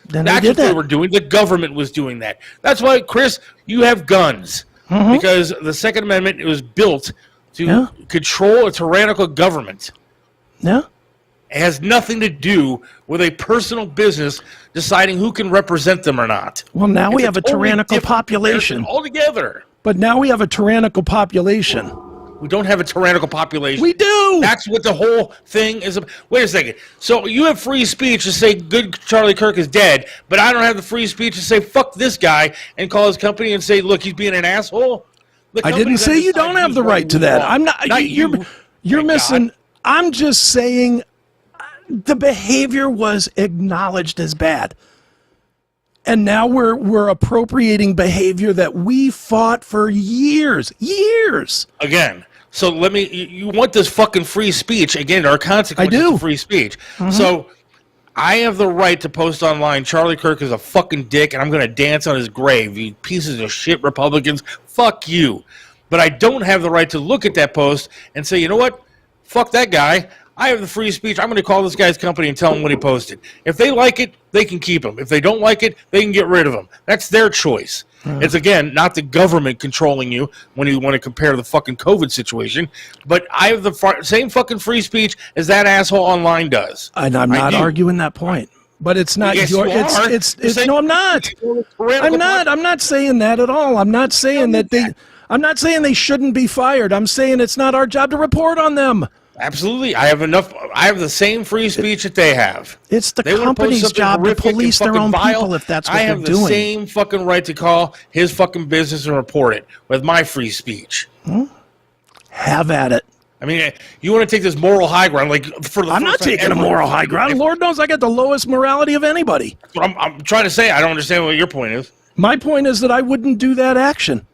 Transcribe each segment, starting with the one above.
Then That's what they were doing. The government was doing that. That's why, Chris, you have guns. Because the Second Amendment was built to control a tyrannical government. Yeah. It has nothing to do with a personal business deciding who can represent them or not. Well, now we have a tyrannical population. Altogether. But now we have a tyrannical population. We don't have a tyrannical population. We do. That's what the whole thing is about. Wait a second. So you have free speech to say good Charlie Kirk is dead, but I don't have the free speech to say fuck this guy and call his company and say, look, he's being an asshole? I didn't say you don't have the right to that. I'm not you're missing. God. I'm just saying the behavior was acknowledged as bad. And now we're appropriating behavior that we fought for years. Again, so you want this fucking free speech. Again, there are consequences to free speech. So I have the right to post online, Charlie Kirk is a fucking dick, and I'm going to dance on his grave. You pieces of shit Republicans, fuck you. But I don't have the right to look at that post and say, you know what? Fuck that guy. I have the free speech. I'm going to call this guy's company and tell him what he posted. If they like it, they can keep him. If they don't like it, they can get rid of him. That's their choice. It's, again, not the government controlling you when you want to compare the fucking COVID situation. But I have the same fucking free speech as that asshole online does. And I'm not arguing that point. But it's not yes, your. You are. No, I'm not. I'm not saying that at all. I'm not saying that they. I'm not saying they shouldn't be fired. I'm saying it's not our job to report on them. Absolutely. I have the same free speech that they have. It's the company's job to police their own people if that's what they're doing. I have the same fucking right to call his fucking business and report it with my free speech. Have at it. I mean, you want to take this moral high ground, I'm not taking a moral high ground. Lord knows I got the lowest morality of anybody. I'm trying to say, I don't understand what your point is. My point is that I wouldn't do that action.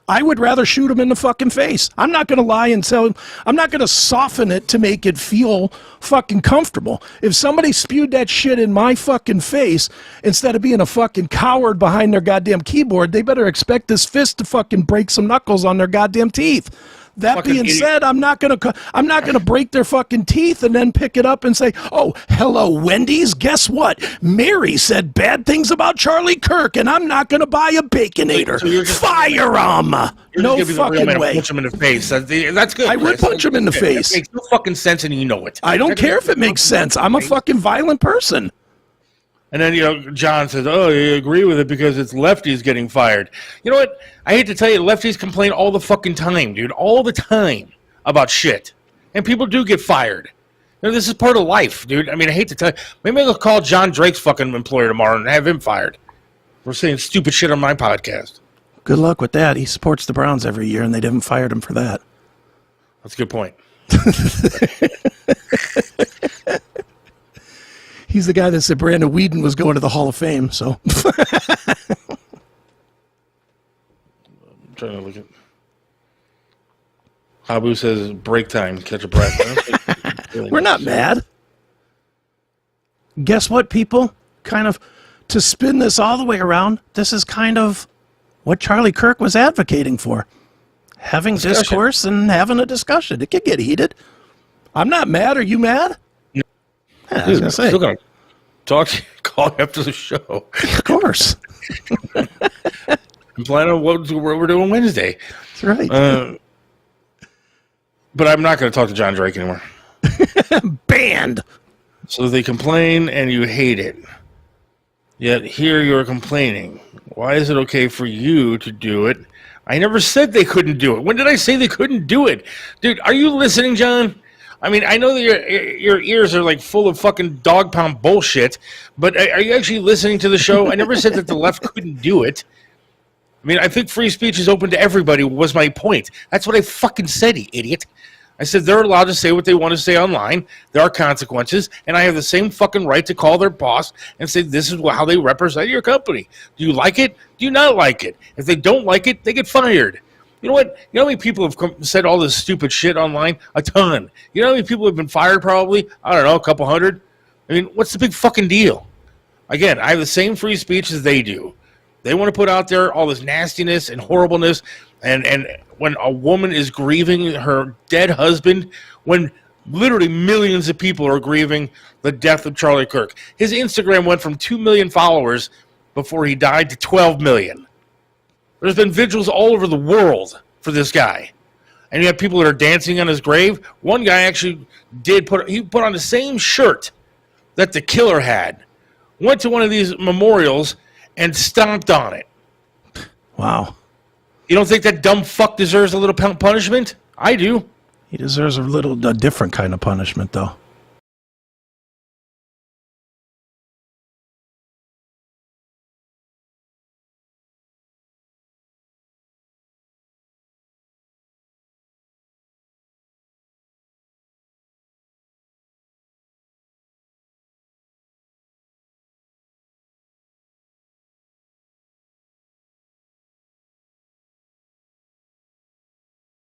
I would rather shoot him in the fucking face. I'm not going to lie and tell him. I'm not going to soften it to make it feel fucking comfortable. If somebody spewed that shit in my fucking face, instead of being a fucking coward behind their goddamn keyboard, they better expect this fist to fucking break some knuckles on their goddamn teeth. That being said, I'm not gonna break their fucking teeth and then pick it up and say, "Oh, hello, Wendy's. Guess what? Mary said bad things about Charlie Kirk, and I'm not gonna buy a Baconator. So fire him! No fucking way. Punch him in the face. That's good. I would punch him in the face. It makes no fucking sense, and you know it. I don't care if it makes sense. I'm a fucking violent person. And then, John says, oh, you agree with it because it's lefties getting fired. You know what? I hate to tell you, lefties complain all the fucking time, dude. All the time about shit. And people do get fired. This is part of life, dude. I mean, I hate to tell you. Maybe I'll call John Drake's fucking employer tomorrow and have him fired. We're saying stupid shit on my podcast. Good luck with that. He supports the Browns every year, and they haven't fired him for that. That's a good point. He's the guy that said Brandon Whedon was going to the Hall of Fame, so. I'm trying to look at. Habu says break time, catch a breath. We're not mad. Guess what, people? Kind of, to spin this all the way around, this is kind of what Charlie Kirk was advocating for. Having discourse and having a discussion. It could get heated. I'm not mad. Are you mad? Yeah, I was going to say. Still going to talk to you, call after the show. Of course. I'm planning on what we're doing Wednesday. That's right. But I'm not going to talk to John Drake anymore. Banned. So they complain and you hate it. Yet here you're complaining. Why is it okay for you to do it? I never said they couldn't do it. When did I say they couldn't do it? Dude, are you listening, John? I mean, I know that your ears are like full of fucking dog pound bullshit, but are you actually listening to the show? I never said that the left couldn't do it. I mean, I think free speech is open to everybody was my point. That's what I fucking said, you idiot. I said they're allowed to say what they want to say online. There are consequences, and I have the same fucking right to call their boss and say this is how they represent your company. Do you like it? Do you not like it? If they don't like it, they get fired. You know what? You know how many people have said all this stupid shit online? A ton. You know how many people have been fired probably? I don't know, a couple hundred? I mean, what's the big fucking deal? Again, I have the same free speech as they do. They want to put out there all this nastiness and horribleness, and when a woman is grieving her dead husband, when Literally millions of people are grieving the death of Charlie Kirk. His Instagram went from 2 million followers before he died to 12 million. There's been vigils all over the world for this guy. And you have people that are dancing on his grave. One guy actually put on the same shirt that the killer had. Went to one of these memorials and stomped on it. Wow. You don't think that dumb fuck deserves a little punishment? I do. He deserves a different kind of punishment, though.